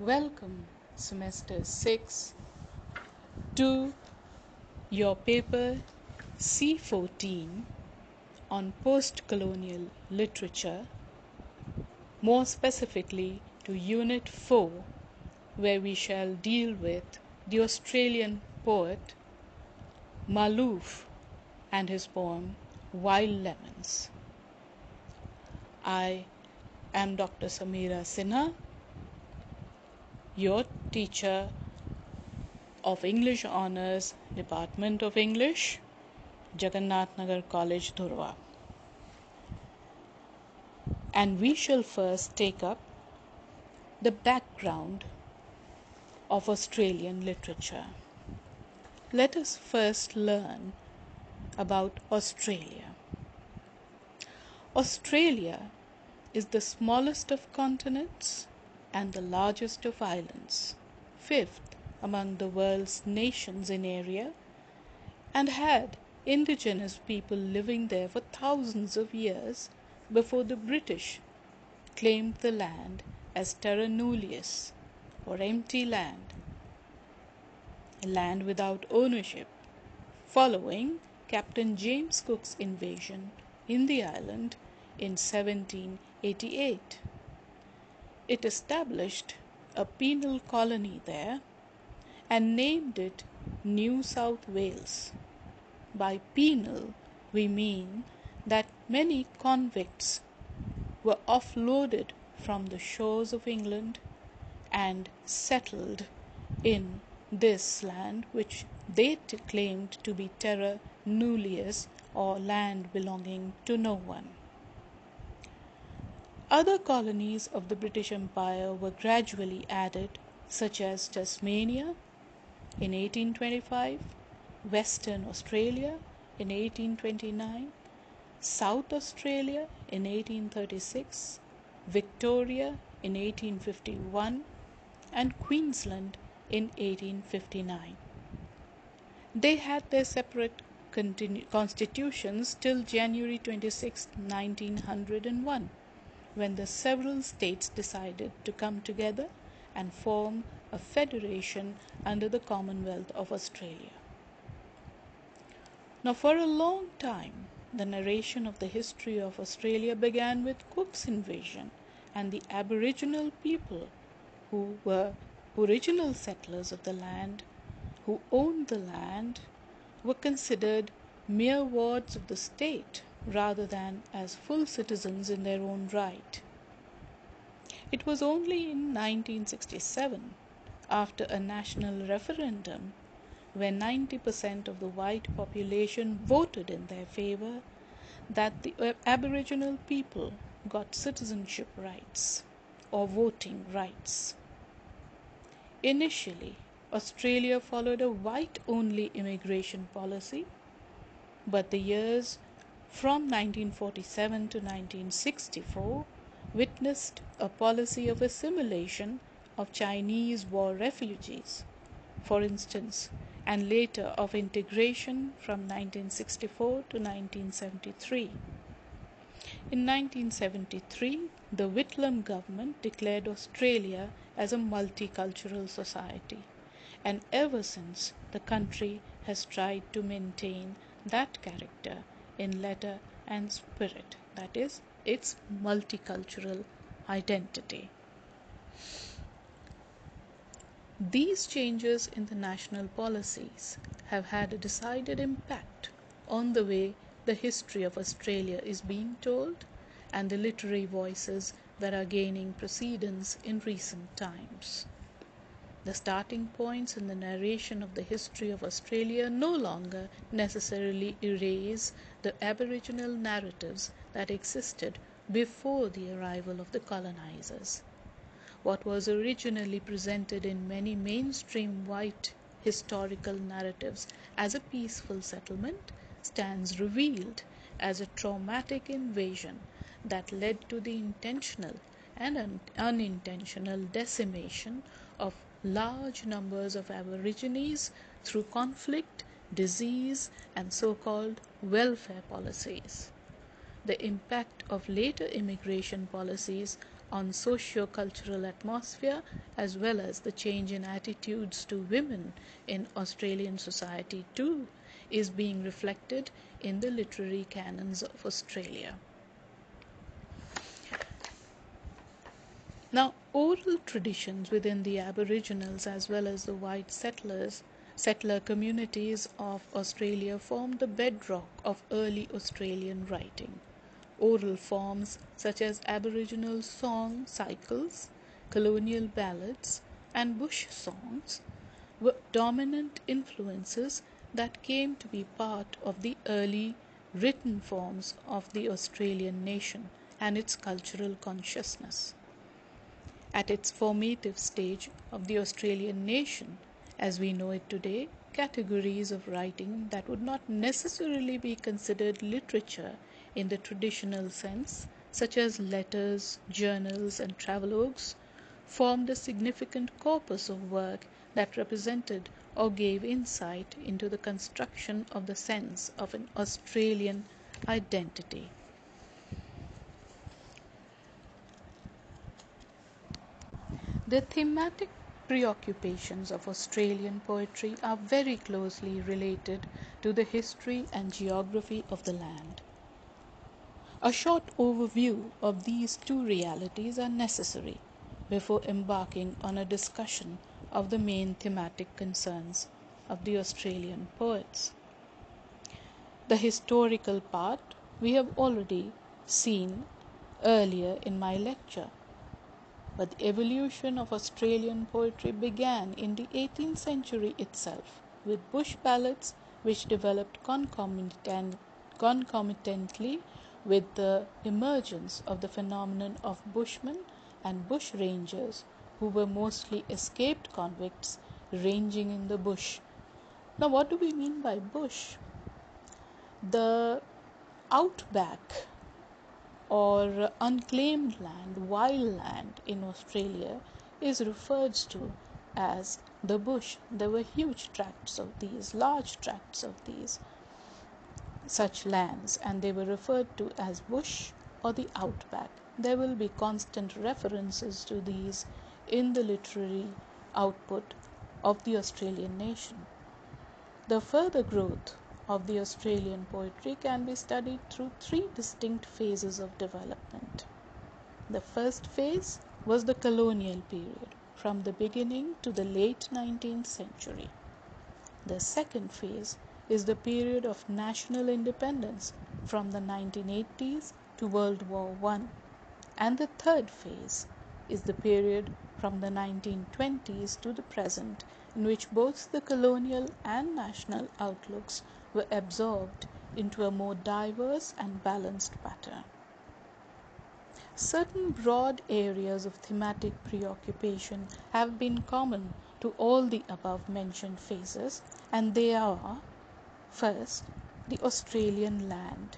Welcome, Semester 6, to your paper C14 on post-colonial literature, more specifically to Unit 4, where we shall deal with the Australian poet Malouf and his poem Wild Lemons. I am Dr. Samira Sinha, your teacher of English Honours, Department of English, Jagannath Nagar College, Dhurwa. And we shall first take up the background of Australian literature. Let us first learn about Australia. Australia is the smallest of continents and the largest of islands, fifth among the world's nations in area, and had indigenous people living there for thousands of years before the British claimed the land as terra nullius, or empty land, a land without ownership, following Captain James Cook's invasion in the island in 1788. It established a penal colony there and named it New South Wales. By penal, we mean that many convicts were offloaded from the shores of England and settled in this land, which they claimed to be terra nullius, or land belonging to no one. Other colonies of the British Empire were gradually added, such as Tasmania in 1825, Western Australia in 1829, South Australia in 1836, Victoria in 1851, and Queensland in 1859. They had their separate constitutions till January 26, 1901, when the several states decided to come together and form a federation under the Commonwealth of Australia. Now, for a long time, the narration of the history of Australia began with Cook's invasion, and the Aboriginal people, who were original settlers of the land, who owned the land, were considered mere wards of the state rather than as full citizens in their own right. It was only in 1967, after a national referendum, where 90% of the white population voted in their favor, that the Aboriginal people got citizenship rights or voting rights. Initially, Australia followed a white-only immigration policy, but the years from 1947 to 1964 witnessed a policy of assimilation of Chinese war refugees, for instance, and later of integration from 1964 to 1973. In 1973, the Whitlam government declared Australia as a multicultural society, and ever since the country has tried to maintain that character in letter and spirit, that is, its multicultural identity. These changes in the national policies have had a decided impact on the way the history of Australia is being told and the literary voices that are gaining precedence in recent times. The starting points in the narration of the history of Australia no longer necessarily erase the Aboriginal narratives that existed before the arrival of the colonizers. What was originally presented in many mainstream white historical narratives as a peaceful settlement stands revealed as a traumatic invasion that led to the intentional and unintentional decimation of large numbers of Aborigines through conflict, disease, and so-called welfare policies. The impact of later immigration policies on socio-cultural atmosphere as well as the change in attitudes to women in Australian society too is being reflected in the literary canons of Australia. Now, oral traditions within the Aboriginals as well as the white settler communities of Australia formed the bedrock of early Australian writing. Oral forms such as Aboriginal song cycles, colonial ballads, and bush songs were dominant influences that came to be part of the early written forms of the Australian nation and its cultural consciousness. At its formative stage of the Australian nation, as we know it today, categories of writing that would not necessarily be considered literature in the traditional sense, such as letters, journals, and travelogues, formed a significant corpus of work that represented or gave insight into the construction of the sense of an Australian identity. The thematic preoccupations of Australian poetry are very closely related to the history and geography of the land. A short overview of these two realities are necessary before embarking on a discussion of the main thematic concerns of the Australian poets. The historical part we have already seen earlier in my lecture. But the evolution of Australian poetry began in the 18th century itself, with bush ballads which developed concomitantly with the emergence of the phenomenon of bushmen and bushrangers, who were mostly escaped convicts ranging in the bush. Now, what do we mean by bush? The outback or unclaimed land, wild land in Australia is referred to as the bush. There were huge tracts of these, large tracts of these such lands, and they were referred to as bush or the outback. There will be constant references to these in the literary output of the Australian nation. The further growth of the Australian poetry can be studied through three distinct phases of development. The first phase was the Colonial Period, from the beginning to the late 19th century. The second phase is the period of national independence from the 1980s to World War I. And the third phase is the period from the 1920s to the present, in which both the colonial and national outlooks were absorbed into a more diverse and balanced pattern. Certain broad areas of thematic preoccupation have been common to all the above-mentioned phases, and they are: first, the Australian land,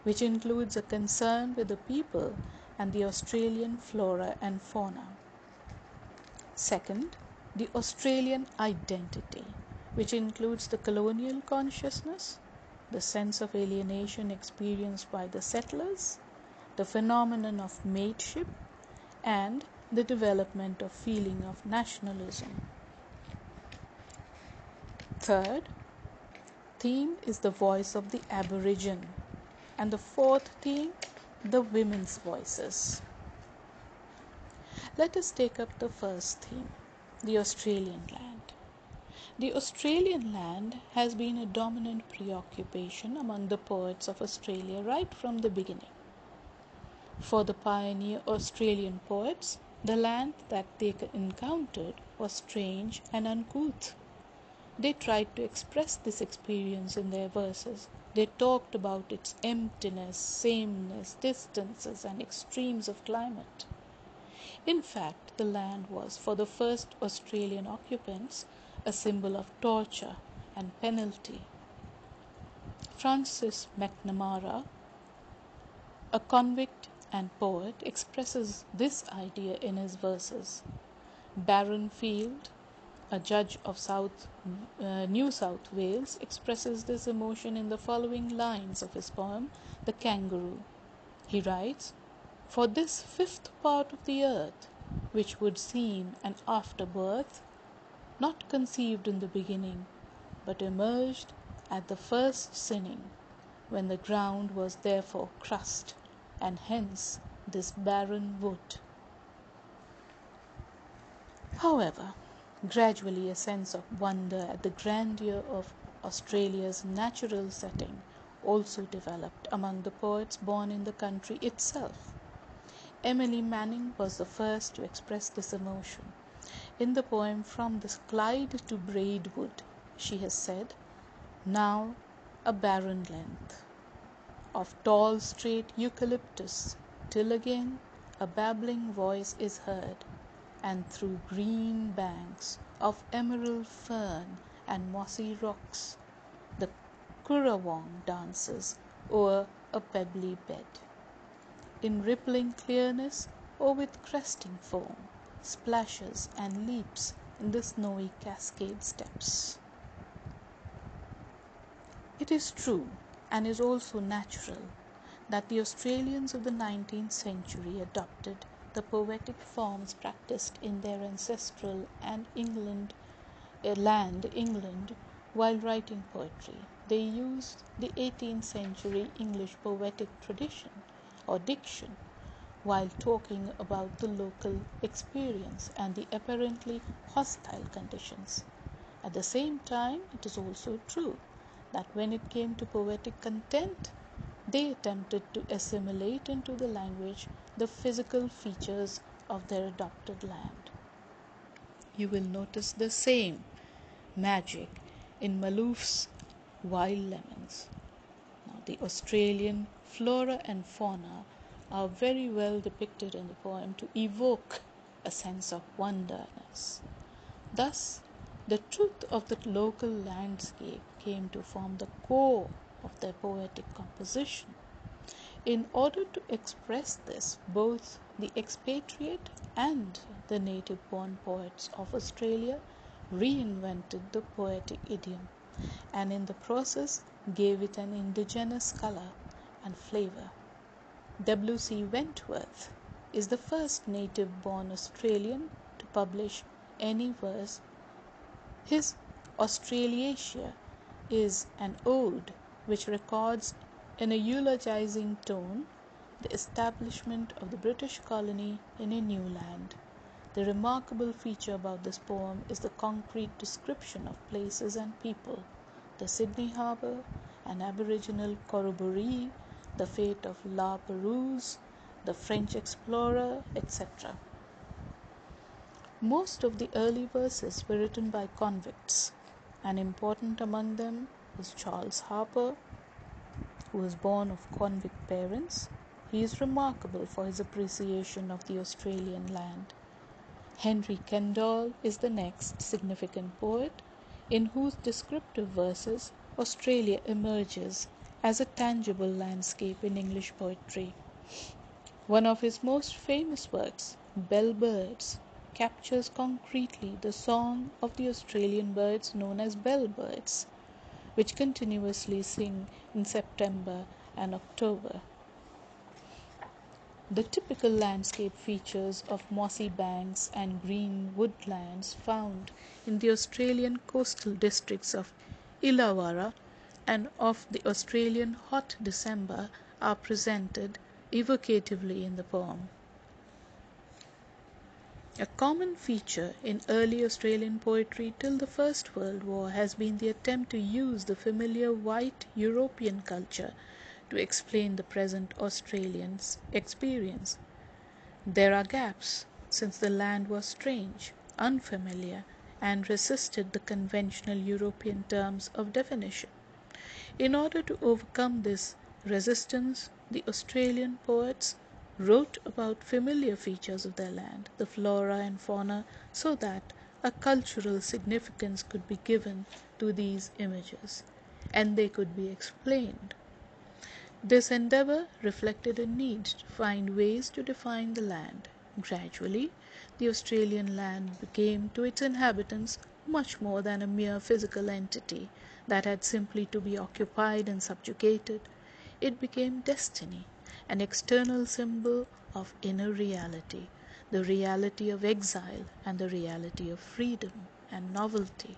which includes a concern with the people and the Australian flora and fauna. Second, the Australian identity, which includes the colonial consciousness, the sense of alienation experienced by the settlers, the phenomenon of mateship, and the development of feeling of nationalism. Third theme is the voice of the Aborigine, and the fourth theme, the women's voices. Let us take up the first theme, the Australian land. The Australian land has been a dominant preoccupation among the poets of Australia right from the beginning. For the pioneer Australian poets, the land that they encountered was strange and uncouth. They tried to express this experience in their verses. They talked about its emptiness, sameness, distances, and extremes of climate. In fact, the land was, for the first Australian occupants, a symbol of torture and penalty. Francis McNamara, a convict and poet, expresses this idea in his verses. Baron Field, a judge of New South Wales, expresses this emotion in the following lines of his poem, The Kangaroo. He writes, For this fifth part of the earth, which would seem an afterbirth, not conceived in the beginning, but emerged at the first sinning, when the ground was therefore crust, and hence this barren wood. However, gradually a sense of wonder at the grandeur of Australia's natural setting also developed among the poets born in the country itself. Emily Manning was the first to express this emotion. In the poem From the Clyde to Braidwood, she has said, "Now a barren length of tall straight eucalyptus, till again a babbling voice is heard, and through green banks of emerald fern and mossy rocks the currawong dances o'er a pebbly bed, in rippling clearness or with cresting foam, splashes and leaps in the snowy cascade steps." It is true, and is also natural, that the Australians of the 19th century adopted the poetic forms practiced in their ancestral and land England while writing poetry. They used the 18th century English poetic tradition or diction while talking about the local experience and the apparently hostile conditions. At the same time, it is also true that when it came to poetic content, they attempted to assimilate into the language the physical features of their adopted land. You will notice the same magic in Malouf's Wild Lemons. Now, the Australian flora and fauna are very well depicted in the poem to evoke a sense of wonderness. Thus, the truth of the local landscape came to form the core of their poetic composition. In order to express this, both the expatriate and the native-born poets of Australia reinvented the poetic idiom, and in the process gave it an indigenous color and flavor. W.C. Wentworth is the first native-born Australian to publish any verse. His Australasia is an ode which records in a eulogizing tone the establishment of the British colony in a new land. The remarkable feature about this poem is the concrete description of places and people, the Sydney Harbour, an Aboriginal corroboree, the fate of La Perouse, the French explorer, etc. Most of the early verses were written by convicts, and important among them was Charles Harper, who was born of convict parents. He is remarkable for his appreciation of the Australian land. Henry Kendall is the next significant poet, in whose descriptive verses Australia emerges as a tangible landscape in English poetry. One of his most famous works, Bell Birds, captures concretely the song of the Australian birds known as bellbirds, which continuously sing in September and October. The typical landscape features of mossy banks and green woodlands found in the Australian coastal districts of Illawarra and of the Australian hot December are presented evocatively in the poem. A common feature in early Australian poetry till the First World War has been the attempt to use the familiar white European culture to explain the present Australians' experience. There are gaps, since the land was strange, unfamiliar, and resisted the conventional European terms of definition. In order to overcome this resistance, the Australian poets wrote about familiar features of their land, the flora and fauna, so that a cultural significance could be given to these images, and they could be explained. This endeavor reflected a need to find ways to define the land. Gradually, the Australian land became to its inhabitants much more than a mere physical entity that had simply to be occupied and subjugated. It became destiny, an external symbol of inner reality, the reality of exile and the reality of freedom and novelty.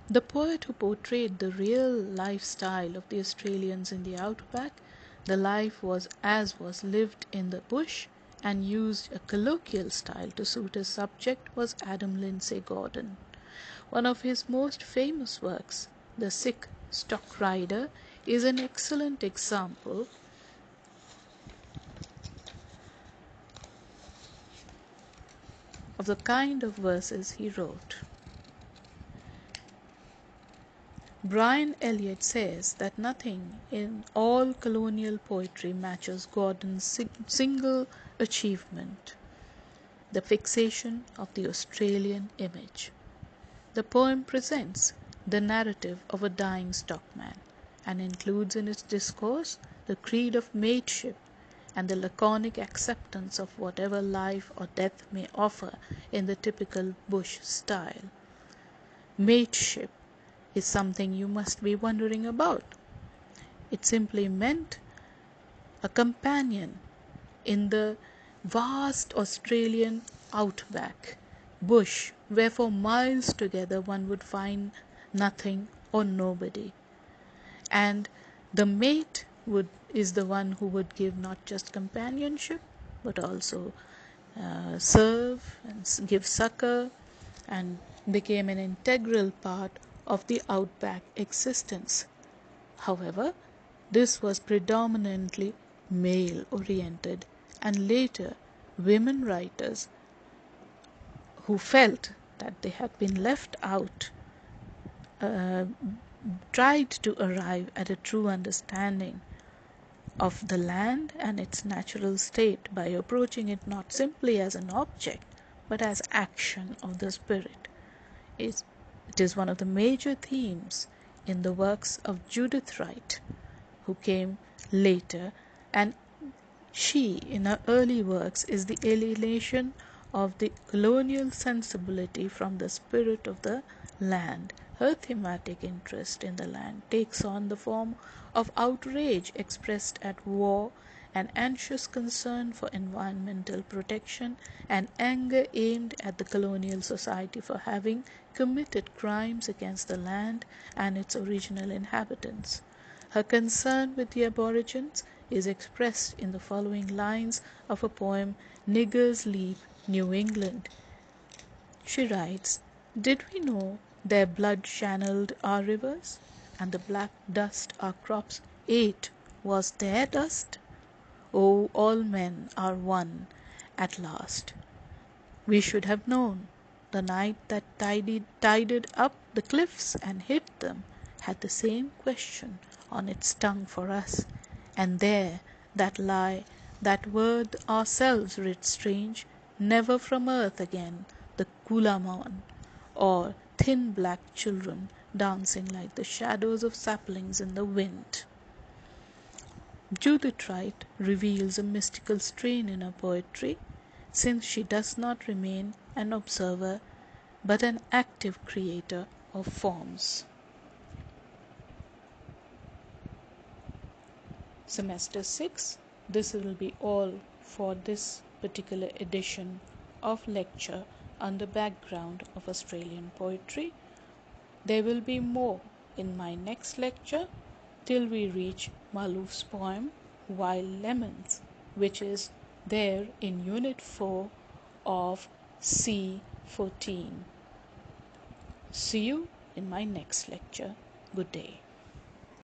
The poet who portrayed the real lifestyle of the Australians in the outback, the life was as was lived in the bush, and used a colloquial style to suit his subject, was Adam Lindsay Gordon. One of his most famous works, The Sikh Stock Rider, is an excellent example of the kind of verses he wrote. Brian Elliott says that nothing in all colonial poetry matches Gordon's single achievement, the fixation of the Australian image. The poem presents the narrative of a dying stockman and includes in its discourse the creed of mateship and the laconic acceptance of whatever life or death may offer in the typical bush style. Mateship is something you must be wondering about. It simply meant a companion in the vast Australian outback, bush, where for miles together one would find nothing or nobody. And the mate is the one who would give not just companionship, but also serve and give succor, and became an integral part of the outback existence. However, this was predominantly male-oriented, and later women writers who felt that they had been left out tried to arrive at a true understanding of the land and its natural state by approaching it not simply as an object but as action of the spirit. It is one of the major themes in the works of Judith Wright, who came later, and she, in her early works, is the alienation of the colonial sensibility from the spirit of the land. Her thematic interest in the land takes on the form of outrage expressed at war, an anxious concern for environmental protection, and anger aimed at the colonial society for having committed crimes against the land and its original inhabitants. Her concern with the aborigines is expressed in the following lines of a poem, Niggers Leave New England. She writes, "Did we know their blood channeled our rivers, and the black dust our crops ate was their dust? Oh, all men are one at last. We should have known. The night that tided up the cliffs and hid them had the same question on its tongue for us, and there that lie, that word ourselves writ strange, never from earth again the Kulamon, or thin black children dancing like the shadows of saplings in the wind." Judith Wright reveals a mystical strain in her poetry, since she does not remain an observer but an active creator of forms. Semester 6, this will be all for this particular edition of lecture on the background of Australian poetry. There will be more in my next lecture till we reach Malouf's poem Wild Lemons, which is there in Unit 4 of C14. See you in my next lecture. Good day.